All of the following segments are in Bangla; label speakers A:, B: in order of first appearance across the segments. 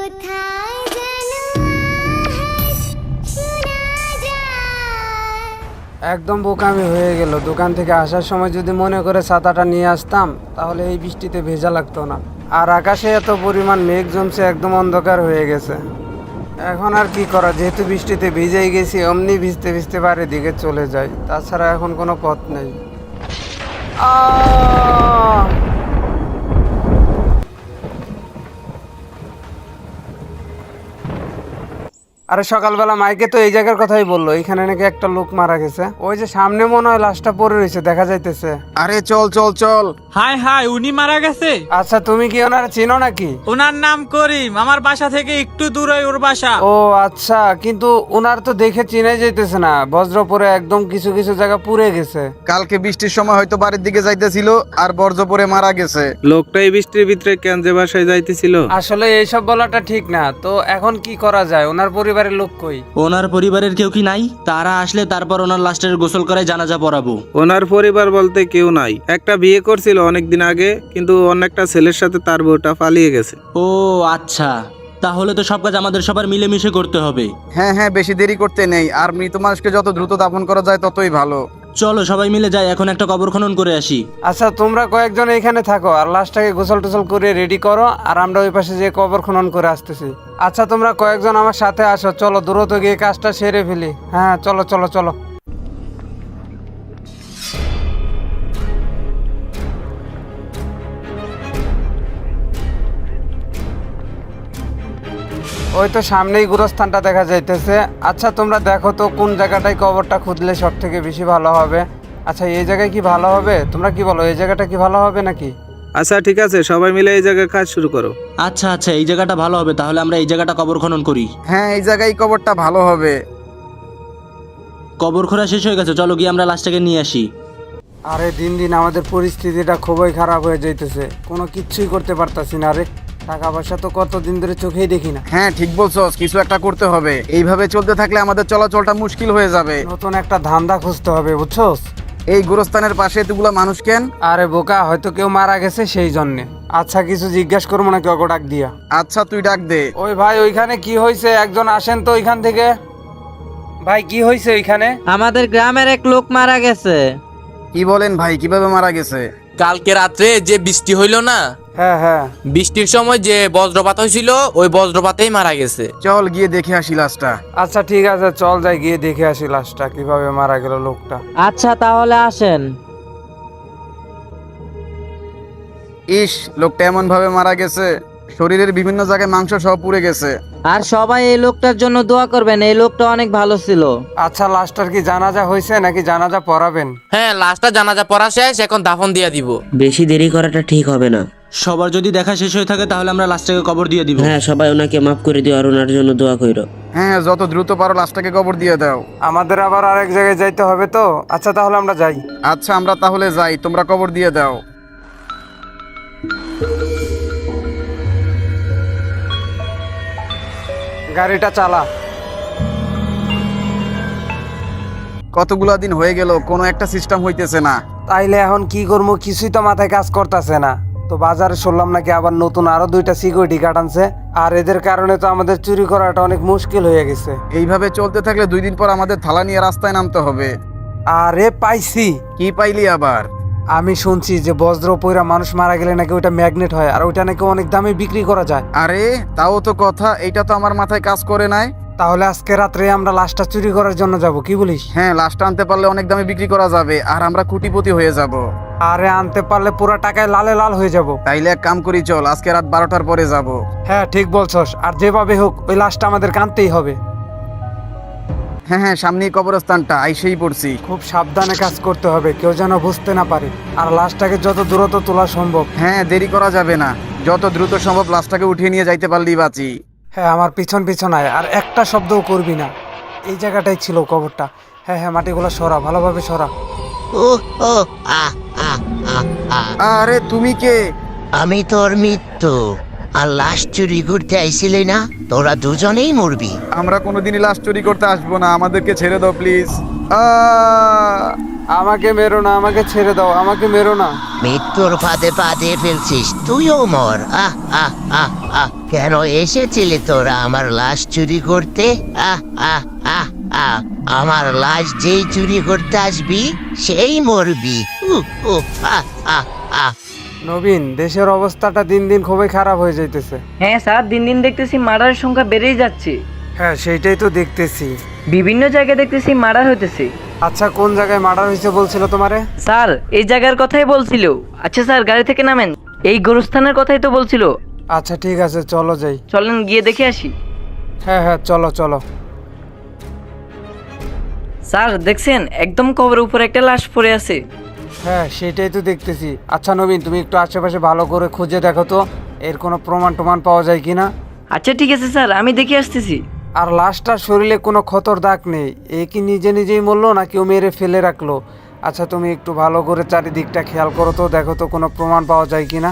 A: কোথায় যেন আওয়াজ শোনা যায়।
B: একদম বোকামি হয়ে গেল। দোকান থেকে আসার সময় যদি মনে করে ছাতাটা নিয়ে আসতাম তাহলে এই বৃষ্টিতে ভেজা লাগতো না। আর আকাশে এত পরিমাণ মেঘ জমছে, একদম অন্ধকার হয়ে গেছে। এখন আর কি করা, যেহেতু বৃষ্টিতে ভিজেই গেছি, অমনি ভিজতে ভিজতে বাড়ির দিকে চলে যাই, তাছাড়া এখন কোনো পথ নেই। আহ! আরে সকালবেলা মাইকে তো এই জায়গার কথাই বললো, এখানে নাকি একটা লোক মারা গেছে। ওই যে সামনে মনে হয় লাশটা পড়ে রয়েছে, দেখা যাইতেছে।
C: আরে চল চল চল।
D: হাই হাই, উনি মারা গেছে?
B: আচ্ছা, তুমি কি ওনারা চিনো নাকি?
D: ওনার নাম করিম, আমার বাসা থেকে একটু দূরে ওর বাসা।
B: ও আচ্ছা, কিন্তু ওনার তো দেখে চিনাই যাইতেছে না, বজ্র পরে একদম কিছু কিছু জায়গা পুড়ে গেছে।
C: কালকে বৃষ্টির সময় হয়তো বাড়ির দিকে যাইতেছিল আর বর্জ্য পরে মারা গেছে।
E: লোকটা এই বৃষ্টির ভিতরে কেন যে বাসায় যাইতেছিল?
B: আসলে এইসব বলাটা ঠিক না। তো এখন কি করা যায়? ওনার পরিবারের লোক কই?
F: ওনার পরিবারের কেউ কি নাই? তারা আসলে তারপর ওনার লাস্টের গোসল করে জানাজা পড়াবো।
E: ওনার পরিবার বলতে কেউ নাই। একটা বিয়ে করছিল অনেকদিন আগে, কিন্তু অন্য একটা ছেলের সাথে তার বউটা পালিয়ে গেছে।
F: ও আচ্ছা, তাহলে তো সব কাজ আমাদের সবার মিলেমিশে করতে হবে।
C: হ্যাঁ হ্যাঁ, বেশি দেরি করতে নেই। আর মৃত মানুষকে যত দ্রুত দাফন করা যায় ততই ভালো।
F: চলো সবাই মিলে যাই, এখন একটা কবর খনন করে আসি।
B: আচ্ছা, তোমরা কয়েকজন এখানে থাকো আর লাশটাকে গোসল টোসল করে রেডি করো, আর আমরা ওই পাশে যে কবর খনন করে আসতেছি। আচ্ছা, তোমরা কয়েকজন আমার সাথে আসো, চলো দ্রুত গিয়ে কাজটা সেরে ফেলি। হ্যাঁ, চলো চলো চলো। ওই তো সামনেই গুরস্থানটা দেখা যাইতেছে। আচ্ছা, তোমরা দেখো তো কোন জায়গাটায় কবরটা খুঁজলে সব থেকে বেশি ভালো হবে। আচ্ছা, এই জায়গায় কি ভালো হবে? তোমরা কি বলো, এই জায়গাটা কি ভালো হবে নাকি?
E: আচ্ছা ঠিক আছে, সবাই মিলে এই জায়গায় কাজ শুরু করো।
F: আচ্ছা আচ্ছা, এই জায়গাটা ভালো হবে, তাহলে আমরা এই জায়গাটা কবর খনন করি।
C: হ্যাঁ, এই জায়গায় কবরটা ভালো হবে।
F: কবর খোঁড়া শেষ হয়ে গেছে, চলো গিয়ে আমরা লাশটাকে নিয়ে আসি।
B: আরে দিন দিন আমাদের পরিস্থিতিটা খুবই খারাপ হয়ে যাইতেছে, কোনো কিচ্ছুই করতে পারতাছি না। রে টাকা পয়সা তো কতদিন ধরে চোখেই দেখি না।
C: হ্যাঁ ঠিক বলছস, কিছু একটা করতে হবে। এইভাবে চলতে থাকলে আমাদের চলাচলটা মুশকিল হয়ে যাবে।
B: নতুন একটা ধান্দা খুঁজতে হবে, বুঝছস?
C: এই গোরস্থানের পাশে এতগুলা মানুষ কেন?
B: আরে বোকা, হয়তো কেউ মারা গেছে সেই জন্যে। আচ্ছা, কিছু জিজ্ঞাসা করবো নাকি ওকে ডাক দিয়া?
C: আচ্ছা তুই ডাক দে।
B: ওই ভাই, ওইখানে কি হয়েছে? একজন আসেন তো ওইখান থেকে। ভাই, কি হয়েছে ওইখানে?
G: আমাদের গ্রামের এক লোক মারা গেছে।
C: কি বলেন ভাই, কিভাবে মারা গেছে?
H: কালকে রাত্রে যে বৃষ্টি হইল না,
B: হ্যাঁ হ্যাঁ।
H: বৃষ্টির সময় যে বজ্রপাত হয়েছিল ওই বজ্রপাতেই মারা গেছে।
C: চল গিয়ে দেখে আসি লাশটা।
B: আচ্ছা ঠিক আছে, চল যাই গিয়ে দেখে আসি লাশটা কিভাবে মারা গেল লোকটা।
G: আচ্ছা তাহলে আসেন।
C: ইস, লোকটা এমন ভাবে মারা গেছে, শরীরের বিভিন্ন জায়গায় মাংস সব পুড়ে গেছে।
G: আর সবাই এই লোকটার জন্য দোয়া করবেন, এই লোকটা অনেক ভালো ছিল।
B: আচ্ছা, লাশটার কি জানাজা হয়েছে নাকি জানাজা পড়াবেন?
H: হ্যাঁ, লাশটা জানাজা পড়া শেষ, এখন দাফন দিয়া দিব।
I: বেশি দেরি করাটা ঠিক হবে না।
F: সবার যদি দেখা শেষ হয়ে থাকে তাহলে আমরা লাশটাকে কবর দিয়ে দিব।
I: হ্যাঁ, সবাই ওনাকে মাফ করে দিও আর ওনার জন্য দোয়া কইরো।
C: হ্যাঁ, যত দ্রুত পারো লাশটাকে কবর দিয়ে দাও।
B: আমাদের আবার আরেক জায়গায় যাইতে হবে তো। আচ্ছা তাহলে আমরা যাই।
C: আচ্ছা আমরা তাহলে যাই, তোমরা কবর দিয়ে দাও।
B: গাড়িটা চালা।
C: কতগুলা দিন হয়ে গেল, কোনো একটা সিস্টেম হইতেছে না।
B: তাইলে এখন কি করবো, কিছুই তো মাথায় কাজ করতেছে না। তো বাজারে শুনলাম নাকি আবার নতুন আরো 2টা সিকিউরিটি গার্ড আনছে, আর এদের কারণে তো আমাদের চুরি করাটা অনেক মুশকিল হয়ে গেছে।
C: এইভাবে চলতে থাকলে 2 দিন পর আমাদের থালা নিয়ে রাস্তায় নামতে হবে।
B: আরে পাইছি।
C: কি পাইলি আবার?
B: আমি শুনছি যে বজ্র পইরা মানুষ মারা গেলে নাকি ওইটা ম্যাগনেট হয়, আর ওইটা নাকি অনেক দামে বিক্রি করা যায়।
C: আরে তাও তো কথা, এইটা তো আমার মাথায় কাজ করে নাই।
B: তাহলে আজকে রাত্রে আমরা লাশটা চুরি করার জন্য যাব, কি বলিস?
C: হ্যাঁ, লাশটা আনতে পারলে অনেক দামে বিক্রি করা যাবে আর আমরা কোটিপতি হয়ে যাব।
B: আরে আনতে পারলে পুরো টাকায় লালে লাল হয়ে যাব।
C: তাইলে এক কাম করি, চল আজকে রাত 12টার পরে যাব।
B: হ্যাঁ ঠিক বলছস, আর যেভাবে হোক ওই লাশটা আমাদের কানতেই হবে।
C: হ্যাঁ হ্যাঁ, সামনেই কবরস্থানটা, আইসেই পড়ছি।
B: খুব সাবধানে কাজ করতে হবে, কেউ যেন বুঝতে না পারে, আর লাশটাকে যত দ্রুত তোলা সম্ভব।
C: হ্যাঁ, দেরি করা যাবে না, যত দ্রুত সম্ভব লাশটাকে উঠিয়ে নিয়ে যাইতে পারলেই বাঁচি।
B: হ্যাঁ, আমার পিছন পিছন আয়, আর একটা শব্দও করবি না। এই জায়গাটাই ছিল কবরটা। হ্যাঁ হ্যাঁ, মাটিগুলো সরা, ভালোভাবে সরা।
C: আরে তুমি কে?
J: আমি তোর মৃত্যু, আর লাশ চুরি করতে আইছিলি না? তোরা দুজনেই মরবি।
C: আমরা কোনোদিনই লাশ চুরি করতে আসবো না, আমাদেরকে ছেড়ে দাও প্লিজ।
B: আমাকে মেরো না, আমাকে ছেড়ে দাও, আমাকে মেরো না।
J: মৃত্যুর ফাঁদে পা দিয়ে ফেলছিস, তুইও মর। আহ আহ আহ আহ কেন এসেছিলি তোরা আমার লাশ চুরি করতে? আহ আহ আহ আহ আমার লাশ যেই চুরি করতে আসবি সেই মরবি। আহ আহ আহ
B: নবীন, দেশের অবস্থাটা দিন দিন খুবই খারাপ হয়ে যাইতেছে।
G: হ্যাঁ স্যার, দিন দিন দেখতেছি মার্ডারের সংখ্যা বেড়েই যাচ্ছে।
B: হ্যাঁ, সেইটাই তো দেখতেছি।
G: বিভিন্ন জায়গায় দেখতেছি মার্ডার হইতেছে।
B: আচ্ছা, কোন জায়গায় মার্ডার হয়েছে বলছিল তোমারে?
G: স্যার এই জায়গার কথাই বলছিল। আচ্ছা স্যার, গাড়ি থেকে নামেন, এই গোরস্থানের কথাই তো বলছিল।
B: আচ্ছা ঠিক আছে, চলো যাই।
G: চলেন গিয়ে দেখে আসি।
B: হ্যাঁ হ্যাঁ, চলো চলো।
G: স্যার দেখছেন, একদম কবরের উপরে একটা লাশ পড়ে আছে।
B: হ্যাঁ, সেটাই তো দেখতেছি। আচ্ছা নবীন, তুমি একটু আশেপাশে ভালো করে খুঁজে দেখো তো এর কোনো প্রমাণ টমান পাওয়া যায় কিনা।
G: আচ্ছা ঠিক আছে স্যার, আমি দেখে আসতেছি।
B: আর লাশটার শরীরে কোনো ক্ষতর দাগ নেই। এ কি নিজে নিজেই মরলো না কেউ মেরে ফেলে রাখলো? আচ্ছা তুমি একটু ভালো করে চারিদিকটা খেয়াল করো তো, দেখো তো কোনো প্রমাণ পাওয়া যায় কিনা।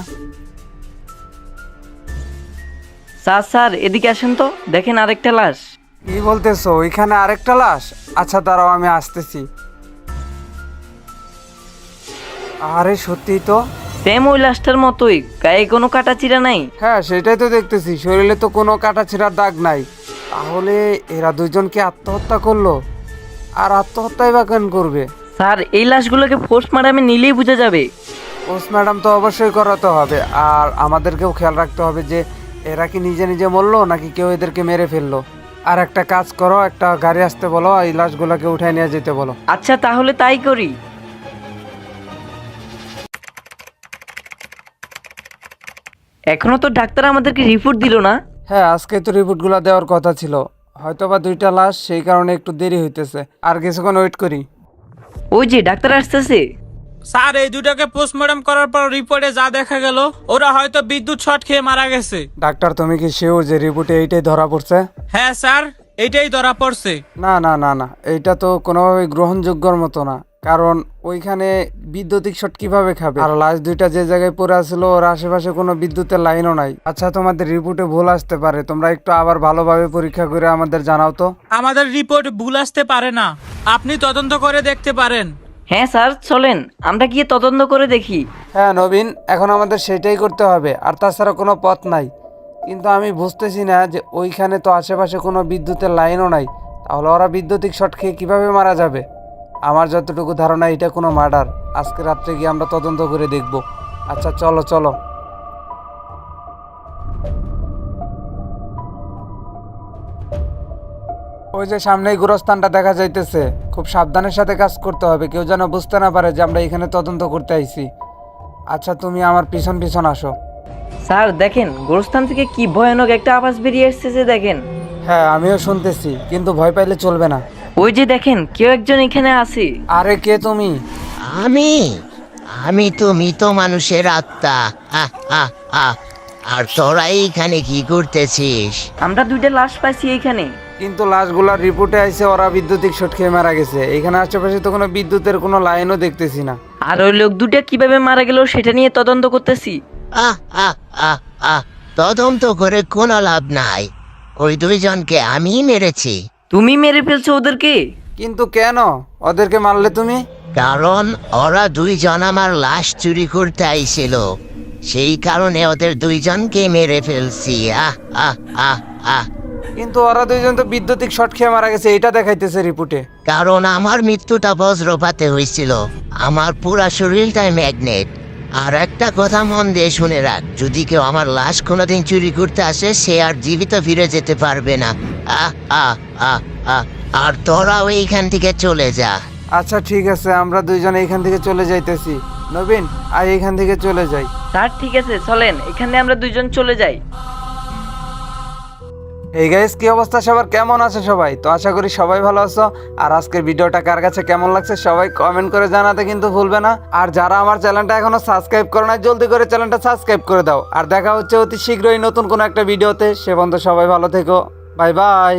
G: স্যার স্যার এদিকে আসেন তো, দেখেন আরেকটা লাশ।
B: কি বলতেছো, ওইখানে আরেকটা লাশ? আচ্ছা দাঁড়াও, আমি আসতেছি। আরে সত্যি তো,
G: সেম ওই লাশটার মতোই, গায়ে কোনো কাটা চিরা নাই।
B: হ্যাঁ সেটাই তো দেখতেছি, শরীরে তো কোনো কাটা ছিঁড়ার দাগ নাই। তাহলে এরা দুইজনকে আত্মহত্যা করলো? আর আত্মহত্যাই বা কেন করবে?
G: স্যার এই লাশগুলোকে পোস্টমর্টমে নিলেই বোঝা যাবে।
B: পোস্টমর্টম তো অবশ্যই করাতে হবে, আর আমাদেরকেও খেয়াল রাখতে হবে যে এরা কি নিজে নিজে মরলো নাকি কেউ এদেরকে মেরে ফেললো। আর একটা কাজ করো, একটা গাড়ি আসতে বলো, এই লাশগুলোকে উঠায় নিয়ে যেতে বলো।
G: আচ্ছা তাহলে তাই করি। এখনো তো ডাক্তার আমাদেরকে রিপোর্ট দিল না।
B: হ্যাঁ, আজকে তো রিপোর্টগুলো দেওয়ার কথা ছিল, হয়তোবা দুইটা লাশ, সেই কারণে একটু দেরি হইতেছে। আর কিছুক্ষণ ওয়েট করি।
G: ওই যে ডাক্তার আসতেছে।
D: স্যার এই দুটাকে পোস্টমর্টম করার পর রিপোর্টে যা দেখা গেল, ওরা হয়তো বিদ্যুৎ শর্ট খেয়ে মারা গেছে।
B: ডাক্তার তুমি কি শিওর যে রিপোর্টে এইটাই ধরা পড়ছে?
D: হ্যাঁ স্যার, এইটাই ধরা পড়ছে।
B: না না না না, এইটা তো কোনোভাবে গ্রহণযোগ্যর মতো না, কারণ ওইখানে বিদ্যুতিক শর্ট কিভাবে খাবে? আর লাশ দুইটা যে জায়গায় পড়ে আছিল ওর আশেপাশে কোনো বিদ্যুতের লাইনও নাই। আচ্ছা তোমাদের রিপোর্টে ভুল আসতে পারে, তোমরা একটু আবার ভালোভাবে পরীক্ষা করে আমাদের জানাও তো।
D: আমাদের রিপোর্ট ভুল আসতে পারে না, আপনি তদন্ত করে দেখতে পারেন।
G: হ্যাঁ স্যার চলেন, আমরা গিয়ে তদন্ত করে দেখি।
B: হ্যাঁ নবীন, এখন আমাদের সেটাই করতে হবে, আর তাছাড়া কোনো পথ নাই। কিন্তু আমি বুঝতেছি না যে ওইখানে তো আশেপাশে কোনো বিদ্যুতের লাইনও নাই, তাহলে ওরা বিদ্যুতিক শর্ট খেয়ে কীভাবে মারা যাবে? আমার যতটুকু ধারণা এটা কোনো মার্ডার। আজকে রাত্রে গিয়ে আমরা তদন্ত করে দেখব। আচ্ছা চলো চলো। ওই যে সামনেই গোরস্থানটা দেখা যাইতেছে, খুব সাবধানের সাথে কাজ করতে হবে, কেউ যেন বুঝতে না পারে যে আমরা এখানে তদন্ত করতে আইছি। আচ্ছা তুমি আমার পিছন পিছন আসো।
G: স্যার দেখেন, গোরস্থান থেকে কি ভয়ানক একটা আওয়াজ বেরিয়ে এসেছে দেখেন।
B: হ্যাঁ আমিও শুনতেছি, কিন্তু ভয় পাইলে চলবে না।
G: ওই যে দেখেন, কেউ একজন এখানে আছে।
B: আরে কে তুমি?
J: আমি আমি তো মৃত মানুষের আত্মা। আহ আহ আহ আর তোরা এইখানে কি করতেছিস?
G: আমরা দুইটা লাশ পাইছি এইখানে।
B: কিন্তু লাশগুলার রিপোর্টে আইছে ওরা বিদ্যুতিক শর্ট খেয়ে মারা গেছে। এখানে আশেপাশে তো কোনো বিদ্যুতের কোনো লাইনও দেখতেছি না।
G: আর ওই লোক দুটা কিভাবে মারা গেল সেটা নিয়ে তদন্ত করতেছি।
J: আহ আহ আহ আহ তদন্ত করে কোনো লাভ নাই, ওই দুইজনকে আমি মেরেছি।
G: তুমি মেরে ফেলছো ওদেরকে?
B: কিন্তু কেন ওদেরকে মারলে তুমি?
J: কারণ ওরা দুইজন আমার লাশ চুরি করতে আইছিল, সেই কারণে ওদের দুইজনকে মেরে ফেলছি। আহ আহ আহ আহ
B: কিন্তু ওরা দুইজন তো বিদ্যুতিক শর্ট খেয়ে মারা গেছে, এটা দেখাইতেছে রিপোর্টে।
J: কারণ আমার মৃত্যুটা বজ্রপাতে হয়েছিল, আমার পুরা শরীরটাই ম্যাগনেট। আর একটা কথা মন দিয়ে শুনে রাখ, যদি কেউ আমার লাশ কোনোদিন চুরি করতে আসে সে আর জীবিত ফিরে যেতে পারবে না। আহ আহ আহ আহ আর তোরাও এইখান থেকে চলে যা।
B: আচ্ছা ঠিক আছে, আমরা দুইজন এইখান থেকে চলে যাইতেছি। নবীন আর এইখান থেকে চলে যাই।
G: স্যার ঠিক আছে চলেন, এখানে আমরা দুইজন চলে যাই।
B: এই গাইস, কি অবস্থা সবার, কেমন আছে সবাই? তো আশা করি সবাই ভালো আছো। আর আজকের ভিডিওটা কার কাছে কেমন লাগছে সবাই কমেন্ট করে জানাতে কিন্তু ভুলবে না। আর যারা আমার চ্যানেলটা এখনো সাবস্ক্রাইব করো না, জলদি করে চ্যানেলটা সাবস্ক্রাইব করে দাও। আর দেখা হচ্ছে অতি শীঘ্রই নতুন কোনো একটা ভিডিওতে। সে পর্যন্ত সবাই ভালো থেকো, বাই বাই।